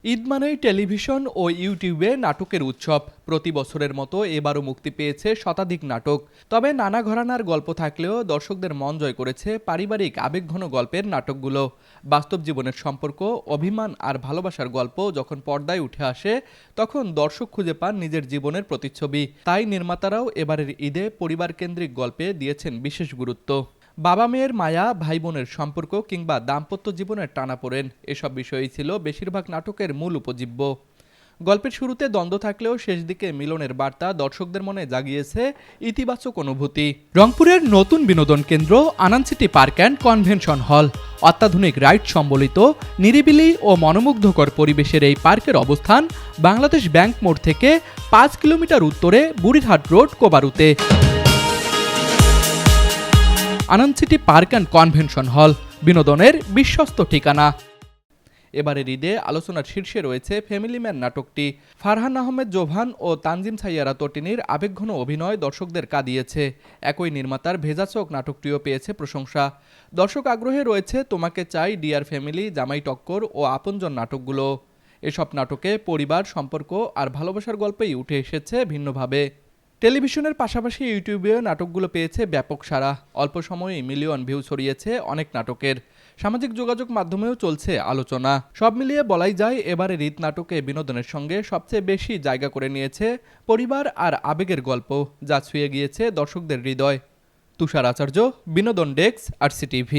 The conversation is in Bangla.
ঈদ মানেই টেলিভিশন ও ইউটিউবে নাটকের উৎসব। প্রতি বছরের মতো এবারও মুক্তি পেয়েছে শতাধিক নাটক। তবে নানা ঘরানার গল্প থাকলেও দর্শকদের মন জয় করেছে পারিবারিক আবেগঘন গল্পের নাটকগুলো। বাস্তব জীবনের সম্পর্ক, অভিমান আর ভালোবাসার গল্প যখন পর্দায় উঠে আসে, তখন দর্শক খুঁজে পান নিজের জীবনের প্রতিচ্ছবি। তাই নির্মাতারাও এবারের ঈদে পরিবারকেন্দ্রিক গল্পে দিয়েছেন বিশেষ গুরুত্ব। বাবা মেয়ের মায়া, ভাই বোনের সম্পর্ক কিংবা দাম্পত্য জীবনের টানাপোড়েন, এসব বিষয়ই ছিল বেশিরভাগ নাটকের মূল উপজীব্য। গল্পের শুরুতে দ্বন্দ্ব থাকলেও শেষ দিকে মিলনের বার্তা দর্শকদের মনে জাগিয়েছে ইতিবাচক অনুভূতি। রংপুরের নতুন বিনোদন কেন্দ্র Anan city park and convention hall. অত্যাধুনিক রাইড সম্বলিত নিরিবিলি ও মনোমুগ্ধকর পরিবেশের এই পার্কের অবস্থান বাংলাদেশ ব্যাংক মোড় থেকে 5 কিলোমিটার উত্তরে বুড়িরহাট রোড, কোবারুতে। Ananda city park and convention hall বিনোদনের বিশ্বস্ত ঠিকানা। এবারের ঈদে আলোচনার শীর্ষে রয়েছে ফ্যামিলি ম্যান নাটকটি। ফারহান আহমেদ জোভান ও তানজিম সাইয়ারা তটিনীর আবেগঘন অভিনয় দর্শকদের কাঁদিয়েছে। একই নির্মাতার ভেজা চোখ নাটকটিও পেয়েছে প্রশংসা। দর্শক আগ্রহে রয়েছে তোমাকে চাই, ডিয়ার ফ্যামিলি, জামাই টক্কর ও আপনজন নাটকগুলো। এসব নাটকে পরিবার, সম্পর্ক আর ভালোবাসার গল্পেই উঠে এসেছে ভিন্নভাবে। টেলিভিশনের পাশাপাশি ইউটিউবেও নাটকগুলো পেয়েছে ব্যাপক সাড়া। অল্প সময়েই মিলিয়ন ভিউ ছড়িয়েছে অনেক নাটকের। সামাজিক যোগাযোগ মাধ্যমেও চলছে আলোচনা। সব মিলিয়ে বলাই যায়, এবারের ঈদ নাটকে বিনোদনের সঙ্গে সবচেয়ে বেশি জায়গা করে নিয়েছে পরিবার আর আবেগের গল্প, যা ছুঁয়ে গিয়েছে দর্শকদের হৃদয়। তুষার আচার্য, বিনোদন ডেস্ক, RCTV।